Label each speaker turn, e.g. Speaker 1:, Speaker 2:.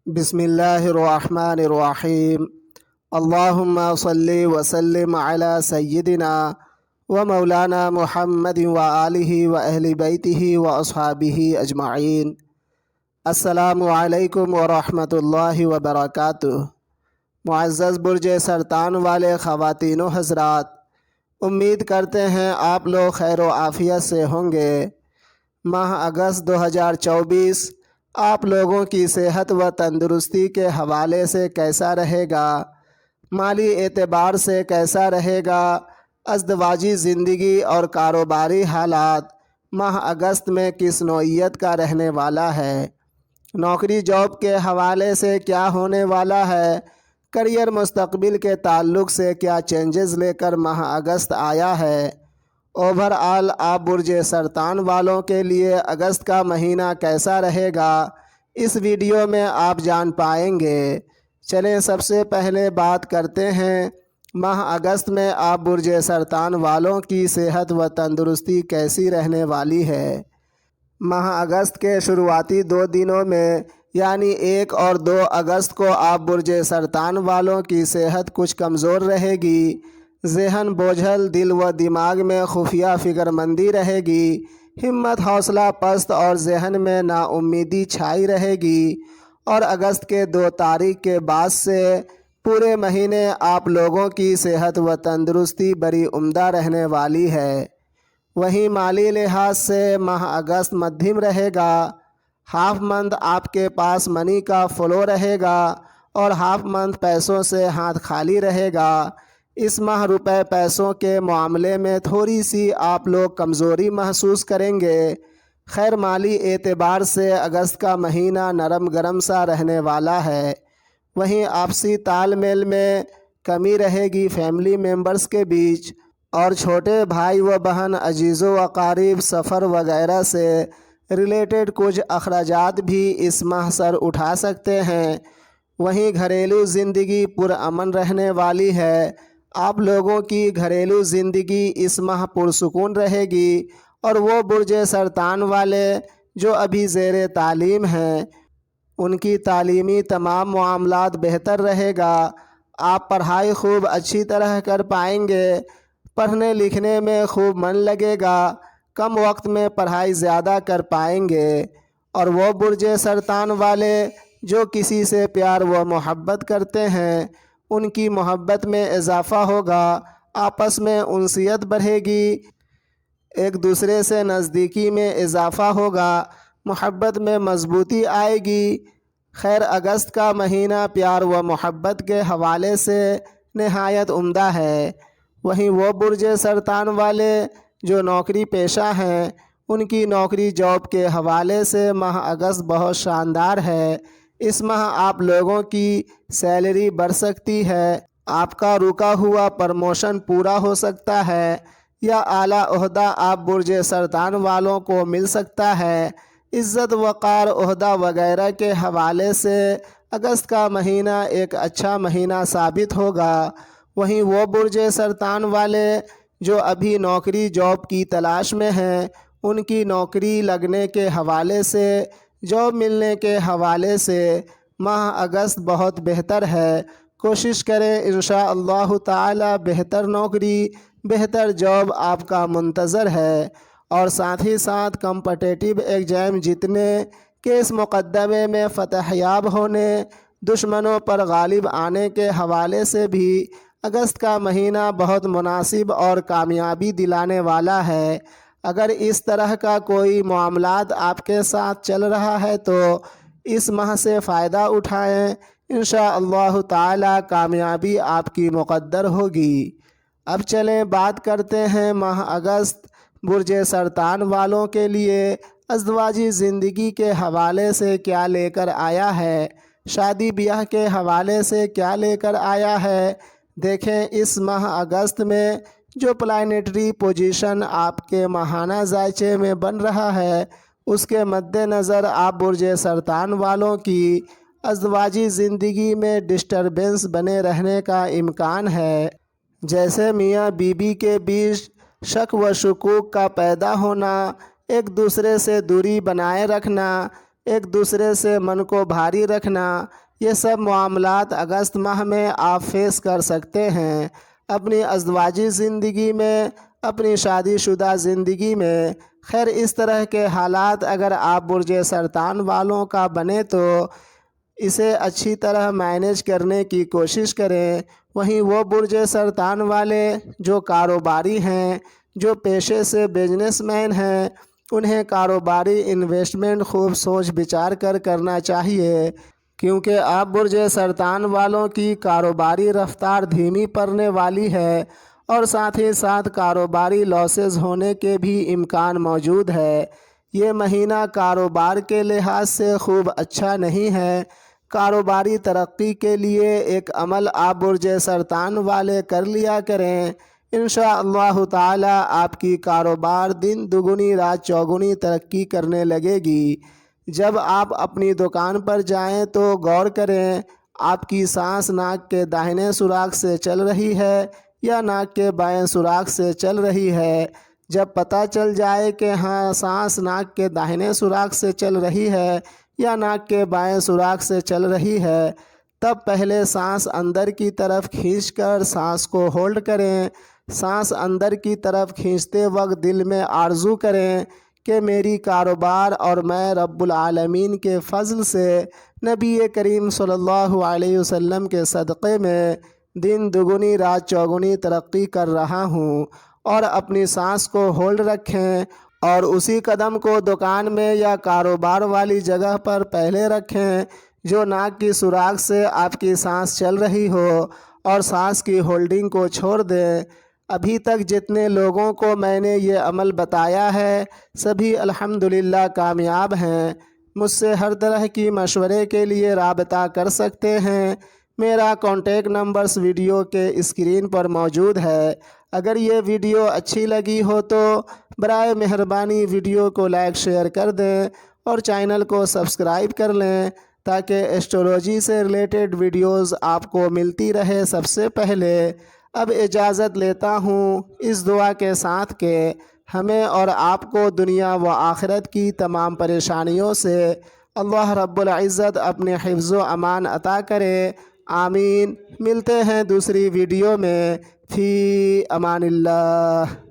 Speaker 1: بسم اللہ الرحمن الرحیم۔ اللہم صلی وسلم علی سیدنا و مولانا محمد و آلہ و اہل بیتہ و اصحابہ اجمعین۔ السلام علیکم ورحمۃ اللہ وبرکاتہ۔ معزز برج سرطان والے خواتین و حضرات، امید کرتے ہیں آپ لوگ خیر و عافیت سے ہوں گے۔ ماہ اگست 2024 آپ لوگوں کی صحت و تندرستی کے حوالے سے کیسا رہے گا؟ مالی اعتبار سے کیسا رہے گا؟ ازدواجی زندگی اور کاروباری حالات ماہ اگست میں کس نوعیت کا رہنے والا ہے؟ نوکری جاب کے حوالے سے کیا ہونے والا ہے؟ کریئر مستقبل کے تعلق سے کیا چینجز لے کر ماہ اگست آیا ہے؟ اوور آل آپ برج سرطان والوں کے لیے اگست کا مہینہ کیسا رہے گا، اس ویڈیو میں آپ جان پائیں گے۔ چلیں سب سے پہلے بات کرتے ہیں ماہ اگست میں آپ برج سرطان والوں کی صحت و تندرستی کیسی رہنے والی ہے۔ ماہ اگست کے شروعاتی 2 دنوں میں یعنی 1 اور 2 اگست کو آپ برج سرطان والوں کی صحت کچھ کمزور رہے گی۔ ذہن بوجھل، دل و دماغ میں خفیہ فکر مندی رہے گی، ہمت حوصلہ پست اور ذہن میں نا امیدی چھائی رہے گی۔ اور اگست کے 2 تاریخ کے بعد سے پورے مہینے آپ لوگوں کی صحت و تندرستی بڑی عمدہ رہنے والی ہے۔ وہیں مالی لحاظ سے ماہ اگست مدھم رہے گا۔ ہاف منتھ آپ کے پاس منی کا فلو رہے گا اور ہاف منتھ پیسوں سے ہاتھ خالی رہے گا۔ اس ماہ روپے پیسوں کے معاملے میں تھوڑی سی آپ لوگ کمزوری محسوس کریں گے۔ خیر مالی اعتبار سے اگست کا مہینہ نرم گرم سا رہنے والا ہے۔ وہیں آپسی تال میل میں کمی رہے گی فیملی ممبرز کے بیچ، اور چھوٹے بھائی و بہن، عزیز و اقارب، سفر وغیرہ سے ریلیٹڈ کچھ اخراجات بھی اس ماہ سر اٹھا سکتے ہیں۔ وہیں گھریلو زندگی پرامن رہنے والی ہے۔ آپ لوگوں کی گھریلو زندگی اس ماہ پرسکون رہے گی، اور وہ برج سرطان والے جو ابھی زیر تعلیم ہیں ان کی تعلیمی تمام معاملات بہتر رہے گا۔ آپ پڑھائی خوب اچھی طرح کر پائیں گے، پڑھنے لکھنے میں خوب من لگے گا، کم وقت میں پڑھائی زیادہ کر پائیں گے۔ اور وہ برج سرطان والے جو کسی سے پیار و محبت کرتے ہیں ان کی محبت میں اضافہ ہوگا، آپس میں انسیت بڑھے گی، ایک دوسرے سے نزدیکی میں اضافہ ہوگا، محبت میں مضبوطی آئے گی۔ خیر اگست کا مہینہ پیار و محبت کے حوالے سے نہایت عمدہ ہے۔ وہیں وہ برج سرطان والے جو نوکری پیشہ ہیں ان کی نوکری جاب کے حوالے سے ماہ اگست بہت شاندار ہے۔ اس ماہ آپ لوگوں کی سیلری بڑھ سکتی ہے، آپ کا رکا ہوا پروموشن پورا ہو سکتا ہے، یا اعلیٰ عہدہ آپ برج سرطان والوں کو مل سکتا ہے۔ عزت وقار، عہدہ وغیرہ کے حوالے سے اگست کا مہینہ ایک اچھا مہینہ ثابت ہوگا۔ وہیں وہ برج سرطان والے جو ابھی نوکری جاب کی تلاش میں ہیں ان کی نوکری لگنے کے حوالے سے، جاب ملنے کے حوالے سے ماہ اگست بہت بہتر ہے۔ کوشش کریں انشاءاللہ تعالی بہتر نوکری، بہتر جاب آپ کا منتظر ہے۔ اور ساتھ ہی ساتھ کمپٹیٹیو ایگزام جیتنے، کیس مقدمے میں فتح یاب ہونے، دشمنوں پر غالب آنے کے حوالے سے بھی اگست کا مہینہ بہت مناسب اور کامیابی دلانے والا ہے۔ اگر اس طرح کا کوئی معاملات آپ کے ساتھ چل رہا ہے تو اس ماہ سے فائدہ اٹھائیں، انشاءاللہ تعالی کامیابی آپ کی مقدر ہوگی۔ اب چلیں بات کرتے ہیں ماہ اگست برج سرطان والوں کے لیے ازدواجی زندگی کے حوالے سے کیا لے کر آیا ہے، شادی بیاہ کے حوالے سے کیا لے کر آیا ہے۔ دیکھیں اس ماہ اگست میں جو پلانیٹری پوزیشن آپ کے ماہانہ ذائچے میں بن رہا ہے اس کے مد نظر آپ برج سرطان والوں کی ازدواجی زندگی میں ڈسٹربنس بنے رہنے کا امکان ہے، جیسے میاں بیوی کے بیچ شک و شکوک کا پیدا ہونا، ایک دوسرے سے دوری بنائے رکھنا، ایک دوسرے سے من کو بھاری رکھنا، یہ سب معاملات اگست ماہ میں آپ فیس کر سکتے ہیں۔ اپنی ازدواجی زندگی میں، اپنی شادی شدہ زندگی میں خیر اس طرح کے حالات اگر آپ برج سرطان والوں کا بنے تو اسے اچھی طرح مینیج کرنے کی کوشش کریں۔ وہیں وہ برج سرطان والے جو کاروباری ہیں، جو پیشے سے بزنس مین ہیں، انہیں کاروباری انویسٹمنٹ خوب سوچ بچار کر کرنا چاہیے، کیونکہ آپ برج سرطان والوں کی کاروباری رفتار دھیمی پڑنے والی ہے اور ساتھ ہی ساتھ کاروباری لاسز ہونے کے بھی امکان موجود ہے۔ یہ مہینہ کاروبار کے لحاظ سے خوب اچھا نہیں ہے۔ کاروباری ترقی کے لیے ایک عمل آپ برج سرطان والے کر لیا کریں، انشاءاللہ تعالی آپ کی کاروبار دن دگنی رات چوگنی ترقی کرنے لگے گی۔ جب آپ اپنی دکان پر جائیں تو غور کریں آپ کی سانس ناک کے داہنے سوراخ سے چل رہی ہے یا ناک کے بائیں سوراخ سے چل رہی ہے۔ جب پتہ چل جائے کہ ہاں سانس ناک کے داہنے سوراخ سے چل رہی ہے یا ناک کے بائیں سوراخ سے چل رہی ہے، تب پہلے سانس اندر کی طرف کھینچ کر سانس کو ہولڈ کریں۔ سانس اندر کی طرف کھینچتے وقت دل میں آرزو کریں کہ میری کاروبار اور میں رب العالمین کے فضل سے نبی کریم صلی اللہ علیہ وسلم کے صدقے میں دن دگنی رات چوگنی ترقی کر رہا ہوں، اور اپنی سانس کو ہولڈ رکھیں اور اسی قدم کو دکان میں یا کاروبار والی جگہ پر پہلے رکھیں جو ناک کی سوراخ سے آپ کی سانس چل رہی ہو، اور سانس کی ہولڈنگ کو چھوڑ دیں۔ ابھی تک جتنے لوگوں کو میں نے یہ عمل بتایا ہے سبھی الحمدللہ کامیاب ہیں۔ مجھ سے ہر طرح کی مشورے کے لیے رابطہ کر سکتے ہیں۔ میرا کانٹیکٹ نمبرز ویڈیو کے اسکرین پر موجود ہے۔ اگر یہ ویڈیو اچھی لگی ہو تو برائے مہربانی ویڈیو کو لائک شیئر کر دیں اور چینل کو سبسکرائب کر لیں تاکہ ایسٹرولوجی سے ریلیٹڈ ویڈیوز آپ کو ملتی رہے سب سے پہلے۔ اب اجازت لیتا ہوں اس دعا کے ساتھ کہ ہمیں اور آپ کو دنیا و آخرت کی تمام پریشانیوں سے اللہ رب العزت اپنے حفظ و امان عطا کرے، آمین۔ ملتے ہیں دوسری ویڈیو میں، فی امان اللہ۔